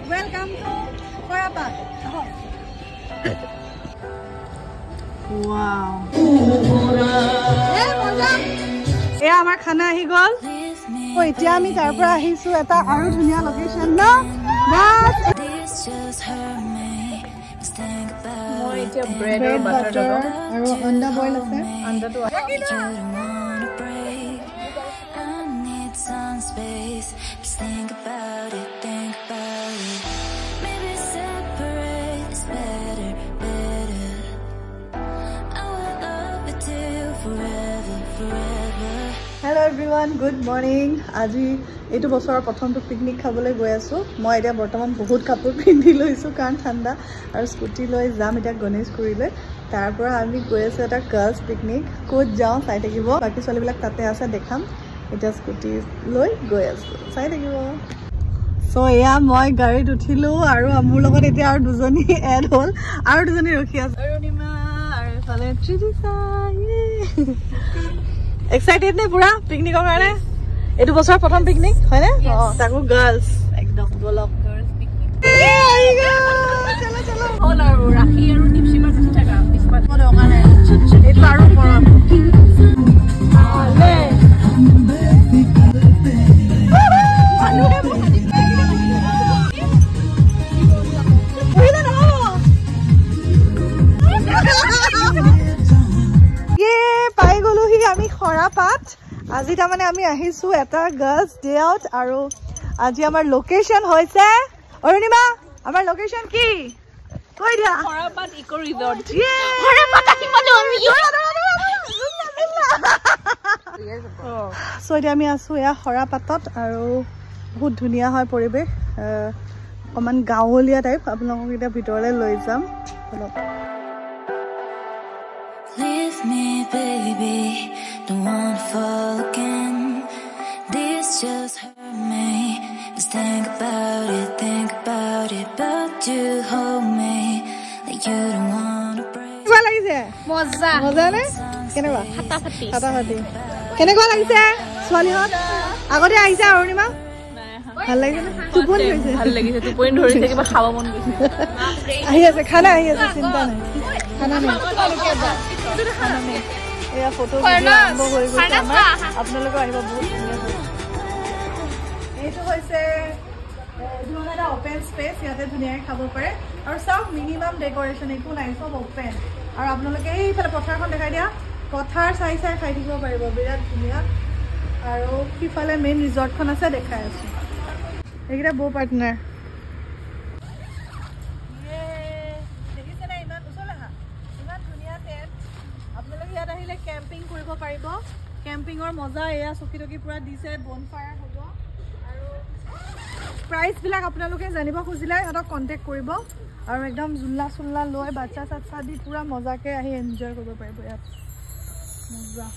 Welcome to Korapat. Wow. Yeah, our khana ahi gol. Oh, এতিয়া আমি তাৰ পৰা আহিছো এটা আৰু ধুনিয়া লোকেশন না। মই এতিয়া ব্ৰেড আৰু বাটাৰ আৰু আন্ডা বইল আছে। আন্ডাটো space, just think about it, maybe separate is better. I will love you till forever. Hello everyone, good morning. আজি এইটো বছৰৰ প্ৰথমটো পিকনিক খাবলৈ গৈ আছো। মই এতিয়া বৰ্তমান বহুত কাপোৰ পিন্ধি লৈছো কাৰণ ঠাণ্ডা আৰু স্কুটি লৈ যাম এতিয়া গণেশগুৰিলৈ। তাৰ পৰা আমি গৈ আছো এটা গাৰ্লছ পিকনিক। ক'ত যাওঁ চাই থাকিব। বাকি ছোৱালীবিলাক তাতে আছে দেখাম। এটা স্কুটি লৈ গৈ আছো চাই থাকিব। সো এয়া মই গাড়ীত উঠিলো আৰু মোৰ লগত এতিয়া আৰু দুজনী এড হ'ল আৰু দুজনী ৰখি আছে অৰুণিমা আৰু ফালে ত্ৰিদিশা। এক্সাইটেড নে পুৰা পিকনিকৰ কাৰণে? এইটো বছৰৰ প্ৰথম পিকনিক হয়নে? তাকো গাৰ্লছ একদম বলক গাৰ্লছ পিকনিক। চলো চলো হ'ল আৰু ৰাখি আৰু টিপচিমাৰ গুচি থাকা পিছপাত মই দৰকাৰ নাই। এইটো আৰু পৰম আলে পাই গলোহি আমি খৰাপাত। আজি তাৰমানে আমি আহিছো এটা গাৰ্লছ ডে আউট আৰু আজি আমাৰ লোকেশন হৈছে অৰুণিমা। আমাৰ লোকেশন কি কৈ দিয়া? খৰাপাত ইকো ৰিজৰ্ট। খৰাপাত আহি পালো আমি। সো এতিয়া আমি আছো এয়া খৰাপাতত আৰু বহুত ধুনীয়া হয় পৰিৱেশ। অকমান গাঁৱলীয়া টাইপ। আপোনালোকক এতিয়া ভিতৰলৈ লৈ যাম। Leave me, baby, don't wanna fall again. This just hurt me. Just think about it, but you hold me like you don't wanna break. কেনেকুৱা লাগিছে? মজা মজা নে? কেনেকুৱা? ফাটাফাটি কেনেকুৱা লাগিছে ছোৱালীহঁত? আগতে আহিছে অৰুণিমা? ভাল লাগিছে নে? টোপনি ধৰিছে? ভাল লাগিছে, টোপনি ধৰিছে, কিবা খাব মন গৈছে। আহি আছে খানা আহি আছে, চিন্তা নাই। খানা নাই এয়া ফটো আৰম্ভ হৈ গৈছে আমাৰ। আপোনালোকে আহিব বহুত ধুনীয়া হৈছে। এইটো হৈছে এটা অপেন স্পেচ। ইয়াতে ধুনীয়াকৈ খাব পাৰে আৰু চব মিনিমাম ডেকৰেশ্যন একো নাই, চব অপেন। আৰু আপোনালোকে এইফালে পথাৰখন দেখাই দিয়া। পথাৰ চাই চাই খাই থাকিব পাৰিব, বিৰাট ধুনীয়া। আৰু সিফালে মেইন ৰিজৰ্টখন আছে দেখাই আছো। এইকেইটা বৌ পাৰ্টনাৰ। দেখিছে নাই ইমান ওচৰলৈ আহা, ইমান ধুনীয়া টেণ্ট। আপোনালোকে ইয়াত আহিলে কেম্পিং কৰিব পাৰিব। কেম্পিঙৰ মজা এয়া চকী টকী পুৰা দিছে, বনফায়াৰ হ'ব। আৰু প্ৰাইচবিলাক আপোনালোকে জানিব খুজিলে সিহঁতক কণ্টেক্ট কৰিব আৰু একদম জুল্লা চুল্লা লৈ বাচ্চা চাচ্চা দি পুৰা মজাকৈ আহি এনজয় কৰিব পাৰিব ইয়াত। মজা।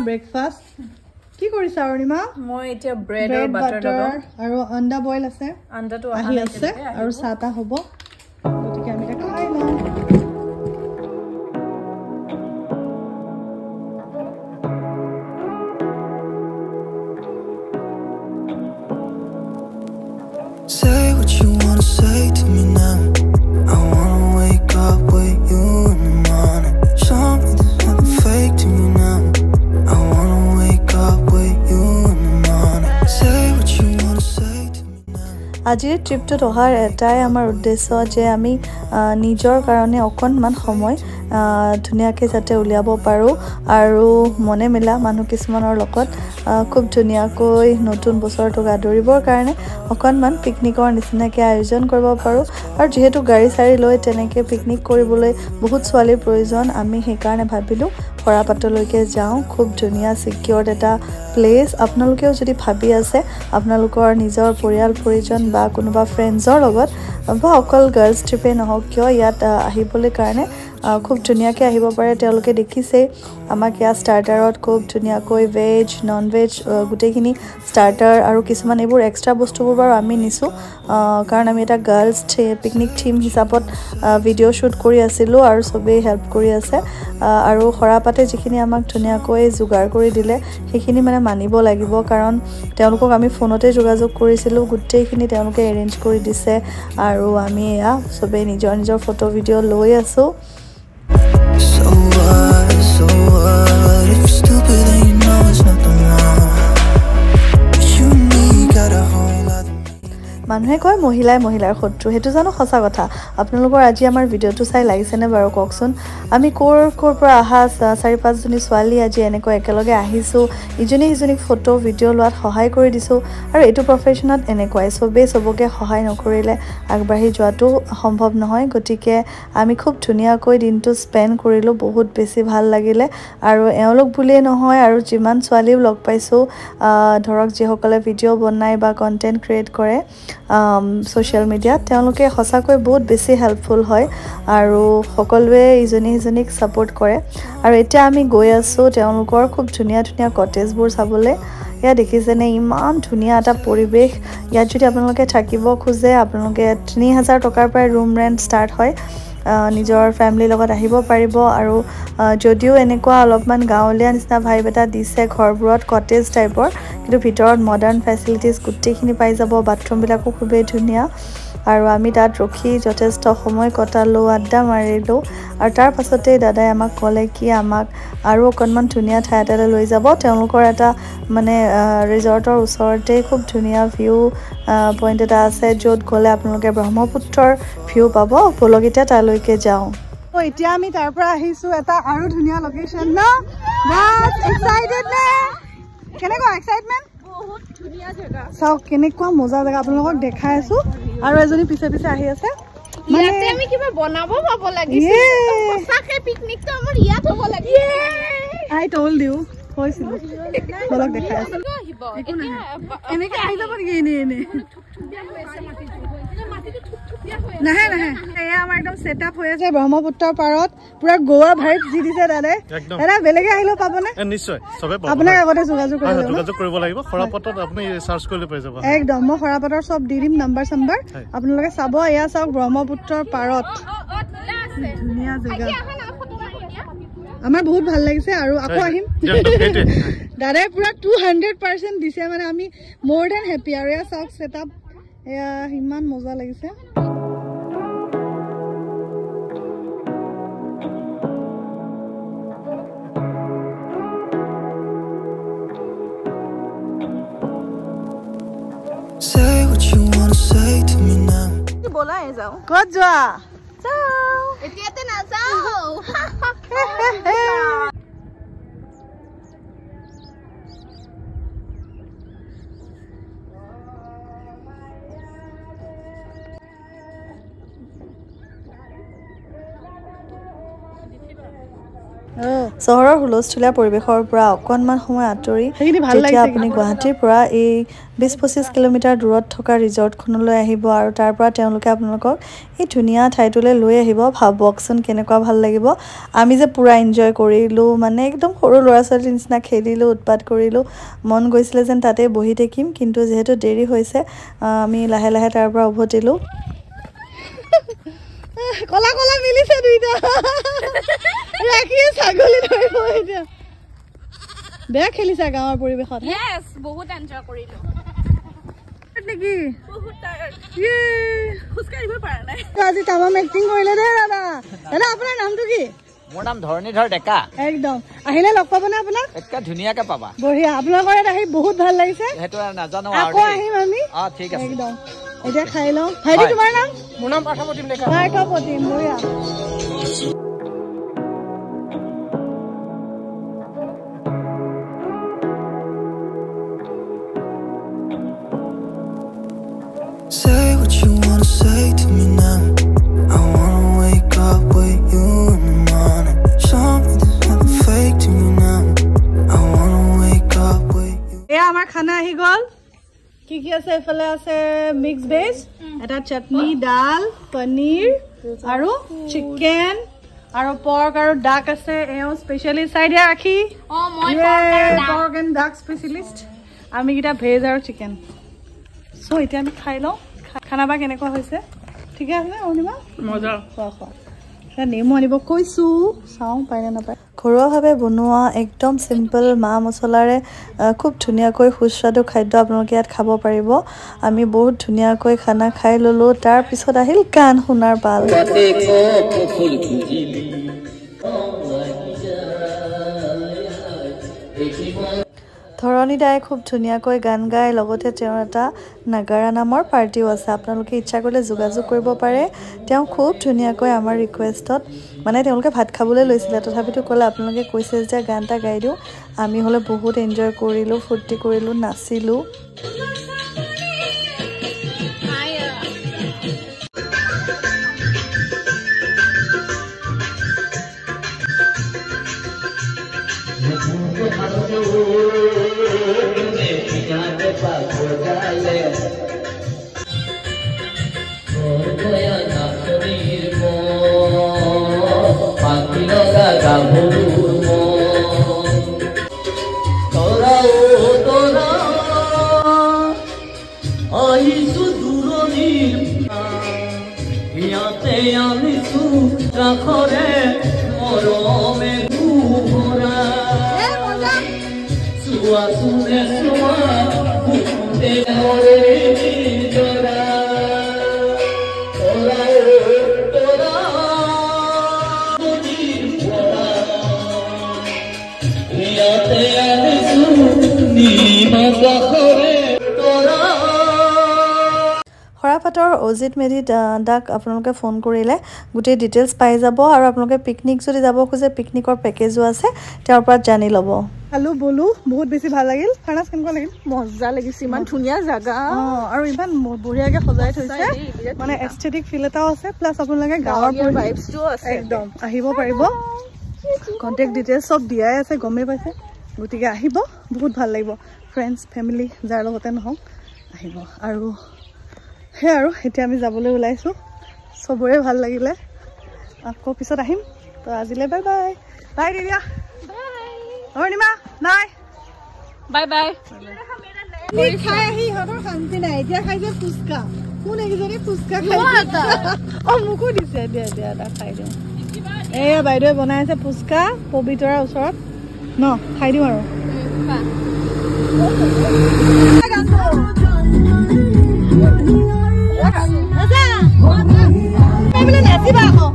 ব্ৰেকফাষ্ট কি কৰিছা অৰুণিমা? মই এতিয়া ব্ৰেড আৰু বাটাৰ আৰু আন্ডা বইল আছে। আন্ডাটো আহি আছে আৰু চাহ তাহ হ'ব। গতিকে আমি এটা খাই লওঁ। Say what you wanna say to me now. I wanna wake up with you in the morning. Show me there's nothing fake to me now. I wanna wake up with you in the morning. Say what you wanna say to me now. আজিৰ ট্ৰিপটোত অহাৰ এটাই আমাৰ উদ্দেশ্য যে আমি নিজৰ কাৰণে অকণমান সময় ধুনীয়াকৈ যাতে উলিয়াব পাৰোঁ আৰু মনে মিলা মানুহ কিছুমানৰ লগত খুব ধুনীয়াকৈ নতুন বছৰটোক আদৰিবৰ কাৰণে অকণমান পিকনিকৰ নিচিনাকৈ আয়োজন কৰিব পাৰোঁ। আৰু যিহেতু গাড়ী চাড়ী লৈ তেনেকৈ পিকনিক কৰিবলৈ বহুত ছোৱালীৰ প্ৰয়োজন, আমি সেইকাৰণে ভাবিলোঁ খৰাপাতলৈকে যাওঁ। খুব ধুনীয়া ছিকিউৰ্ড এটা প্লেচ আপোনালোকেও যদি ভাবি আছে আপোনালোকৰ নিজৰ পৰিয়াল পৰিজন বা কোনোবা ফ্ৰেণ্ডছৰ লগত বা অকল গাৰ্লছ ট্ৰিপে নহওক কিয় ইয়াত আহিবলৈ কাৰণে খুব ধুনীয়াকৈ আহিব পাৰে তেওঁলোকে দেখিছে আমাক ইয়াত ষ্টাৰ্টাৰত খুব ধুনীয়াকৈ ভেজ নন ভেজ গোটেইখিনি ষ্টাৰ্টাৰ আৰু কিছুমান এইবোৰ এক্সট্ৰা বস্তুবোৰ বাৰু আমি নিছোঁ কাৰণ আমি এটা গাৰ্লছ পিকনিক থিম হিচাপত ভিডিঅ' শ্বুট কৰি আছিলোঁ আৰু চবেই হেল্প কৰি আছে আৰু সৰাপাতে যিখিনি আমাক ধুনীয়াকৈ যোগাৰ কৰি দিলে সেইখিনি মানে মানিব লাগিব কাৰণ তেওঁলোকক আমি ফোনতে যোগাযোগ কৰিছিলোঁ গোটেইখিনি তেওঁলোকে এৰেঞ্জ কৰি দিছে আৰু আমি এয়া চবেই নিজৰ নিজৰ ফটো ভিডিঅ' লৈ আছোঁ So what, if you're stupid then you know it's nothing wrong. You and me got a whole other মানুহে কয় মহিলাই মহিলাৰ শত্ৰু হেতু জানো সঁচা কথা আপোনালোকৰ আজি আমাৰ ভিডিঅ'টো চাই লাগিছেনে বাৰু কওকচোন আমি ক'ৰ পৰা আহা 4-5 জনী ছোৱালী আজি এনেকৈ একেলগে আহিছোঁ ইজনী সিজনীক ফটো ভিডিঅ' লোৱাত সহায় কৰি দিছোঁ আৰু এইটো প্ৰফেশ্যনত এনেকুৱাই চবেই চবকে সহায় নকৰিলে আগবাঢ়ি যোৱাটো সম্ভৱ নহয় গতিকে আমি খুব ধুনীয়াকৈ দিনটো স্পেণ্ড কৰিলোঁ বহুত বেছি ভাল লাগিলে আৰু এওঁলোক বুলিয়ে নহয় আৰু যিমান ছোৱালীও লগ পাইছোঁ ধৰক যিসকলে ভিডিঅ' বনায় বা কণ্টেণ্ট ক্ৰিয়েট কৰে সোশ্যাল মিডিয়াত তেওঁলোকে সঁচাকৈ বহুত বেছি হেল্পফুল হয় আৰু সকলোৱে ইজনী সিজনীক সাপোৰ্ট কৰে আৰু এতিয়া আমি গৈ আছোঁ তেওঁলোকৰ খুব ধুনীয়া ধুনীয়া কটেজবোৰ চাবলৈ এয়া দেখিছেনে ইমান ধুনীয়া এটা পৰিৱেশ ইয়াত যদি আপোনালোকে থাকিব খোজে আপোনালোকে 3000 টকাৰ পৰা ৰুম ৰেন্ট ষ্টাৰ্ট হয় নিজৰ ফ্যামিলিৰ লগত আহিব পাৰিব আৰু যদিও এনেকুৱা অলপমান গাঁৱলীয়া নিচিনা ভাইব এটা দিছে ঘৰবোৰত কটেজ টাইপৰ কিন্তু ভিতৰত মডাৰ্ণ ফেচিলিটিজ গোটেইখিনি পাই যাব বাথৰুম বিলাকো খুবেই ধুনীয়া আৰু আমি তাত ৰখি যথেষ্ট সময় কটালো আড্ডা মাৰিলো আৰু তাৰ পাছতে দাদাই আমাক ক'লে কি আমাক আৰু অকণমান ধুনীয়া ঠাই এটালৈ লৈ যাব তেওঁলোকৰ এটা মানে ৰিজৰ্টৰ ওচৰতে খুব ধুনীয়া ভিউ পইণ্ট এটা আছে য'ত গ'লে আপোনালোকে ব্ৰহ্মপুত্ৰৰ ভিউ পাব বলগিতা তালৈকে যাওঁ তো এতিয়া আমি তাৰ পৰা আহিছো এটা আৰু ধুনীয়া লোকেশ্যন ন বাস এক্সাইটেড নে কেনেকুৱা এক্সাইটমেন্ট বহুত ধুনীয়া জায়গা চাওক কেনেকুৱা মজা জায়গা আপোনালোকক দেখাই আছো আৰু এজনী পিছে পিছে আহি আছে ইয়াতে আমি কিবা বনাব পাব লাগিছে সঁচাকে পিকনিকটো আমাৰ ইয়াত হ'ব লাগে আই টল্ড ইউ কৈছিলো বলক দেখাই আছো এনেকে আহি যাব নেকি এনে নাহে নাহে এয়া আমাৰ একদম সেটআপ হৈ আছে ব্ৰহ্মপুত্ৰৰ পাৰত পুৰা গোৱা ভাইব যি দিছে দাদাই দাদা বেলেগে আহিলেও পাবনে নিশ্চয় সবে পাব আপোনাৰ আগতে যোগাযোগ কৰিব লাগিব খৰাপটত আপুনি সাৰ্চ কৰিলে পাই যাব একদম মই খৰাপটৰ সব দি দিম নাম্বাৰ আপোনালোকে চাব এয়া চাওক ব্ৰহ্মপুত্ৰৰ পাৰত ধুনীয়া জেগা আমাৰ বহুত ভাল লাগিছে আৰু আকৌ আহিম দাদাই পুৰা 200% দিছে মানে আমি মোৰ দেন হেপি আৰু এয়া চাওক সেটআপ এয়া ইমান মজা লাগিছে Say what you wanna say to me now. বলাই যাও ক'ত যোৱা যাও এতিয়াতে না যাও চহৰৰ হুলস্থুলীয়া পৰিৱেশৰ পৰা অকণমান সময় আঁতৰি যেতিয়া আপুনি গুৱাহাটীৰ পৰা এই 20-25 কিলোমিটাৰ দূৰত থকা ৰিজৰ্টখনলৈ আহিব আৰু তাৰ পৰা তেওঁলোকে আপোনালোকক এই ধুনীয়া ঠাইটোলৈ লৈ আহিব ভাবকচোন কেনেকুৱা ভাল লাগিব আমি যে পুৰা এনজয় কৰিলোঁ মানে একদম সৰু ল'ৰা ছোৱালীৰ নিচিনা খেলিলোঁ উৎপাত কৰিলোঁ মন গৈছিলে যেন তাতে বহি থাকিম কিন্তু যিহেতু দেৰি হৈছে আমি লাহে লাহে তাৰ পৰা উভতিলোঁ কলা কলা মিলিছে দুইটা ৰাখি ছাগলী ধৰিব এতিয়া বেয়া খেলিছা গাঁৱৰ পৰিৱেশত yes বহুত এনজয় কৰিলো নেকি বহুত টায়াৰ্ড ইয়ে খুজ কাঢ়িব পৰা নাই আজি তামাম এক্টিং কৰিলে দে দাদা দাদা আপোনাৰ নামটো কি মোৰ নাম ধৰণীধৰ ডেকা একদম আহিলে লগ পাবনে আপোনাক একে ধুনীয়াকে পাবা বঢ়িয়া আপোনালোকৰ ইয়াত আহি বহুত ভাল লাগিছে সেইটো নাজানো আকৌ আহিম আমি ঠিক আছে একদম এতিয়া খাই লওঁ ভাইটি তোমাৰ নাম মোৰ নাম পাৰ্থপ্ৰতিম ডেকা পাৰ্থপ্ৰতিম বঢ়িয়া Say what you wanna say to me now. I wanna wake up with you in the morning. Show me there's nothing fake to me now. I wanna wake up with you. আহি গ'ল কি আছে এফালে আছে mix veg এটা চাটনি ডাল পনীৰ আৰু chicken আৰু pork আৰু ডাক আছে এও স্পেশালি সাইডে ৰাখি মই পৰ্ক এণ্ড ডাক স্পেশালিষ্ট আমি কিটা ভেজ আৰু চিকেন সো এতিয়া আমি খাই লওঁ খানা বা কেনেকুৱা হৈছে ঠিক আছে নে অনিমা মজা খোৱা নেমু আনিব কৈছো চাওঁ পাই নে নাপায় ঘৰুৱাভাৱে বনোৱা একদম সিম্পল মা মছলাৰে খুব ধুনীয়াকৈ সুস্বাদু খাদ্য আপোনালোকে ইয়াত খাব পাৰিব আমি বহুত ধুনীয়াকৈ খানা খাই ললো তাৰ পিছত আহিল গান শুনাৰ পাল ধৰণী দাই খুব ধুনীয়াকৈ গান গাই লগতে তেওঁৰ এটা নাগাৰা নামৰ পাৰ্টিও আছে আপোনালোকে ইচ্ছা কৰিলে যোগাযোগ কৰিব পাৰে তেওঁ খুব ধুনীয়াকৈ আমাৰ ৰিকুৱেষ্টত মানে তেওঁলোকে ভাত খাবলৈ লৈছিলে তথাপিতো ক'লে আপোনালোকে কৈছে যে গান এটা গাই দিওঁ আমি হ'লে বহুত এনজয় কৰিলোঁ ফূৰ্তি কৰিলোঁ নাচিলোঁ খৰাপাতৰ অজিত মেধি দাক আপোনালোকে ফোন কৰিলে গোটেই ডিটেইলছ পাই যাব আৰু আপোনালোকে পিকনিক যদি যাব খোজে পিকনিকৰ পেকেজো আছে তেওঁৰ পৰা জানি ল'ব হেল্ল' বলো বহুত বেছি ভাল লাগিল ফাৰ্নাছ কেনেকুৱা লাগিল মজা লাগিছে ইমান ধুনীয়া জাগা আৰু ইমান বঢ়িয়াকৈ সজাই থৈছে মানে এস্থেটিক ফিল এটাও আছে প্লাছ আপোনালোকে গাঁৱৰ ভাইবছটো আছে একদম আহিব পাৰিব কণ্টেক্ট ডিটেইলছ চব দিয়াই আছে গমেই পাইছে গতিকে আহিব বহুত ভাল লাগিব ফ্ৰেণ্ডছ ফেমিলি যাৰ লগতে নহওক আহিব আৰু হে আৰু এতিয়া আমি যাবলৈ ওলাইছোঁ চবৰে ভাল লাগিলে আকৌ পিছত আহিম তো আজিলৈ বাই বাই বাই দিদিয়া অনিমা নাই বাই বাই খাই আহি সিহঁতৰ শান্তি নাই এতিয়া খাইছে ফুচকা কোন এইকেইজনী ফুচকা খাই মোকো দিছে দিয়া দিয়া এটা খাই দিওঁ এয়া বাইদেৱে বনাই আছে ফুচকা পবিতৰাৰ ওচৰত ন খাই দিওঁ আৰু নাচিবা আকৌ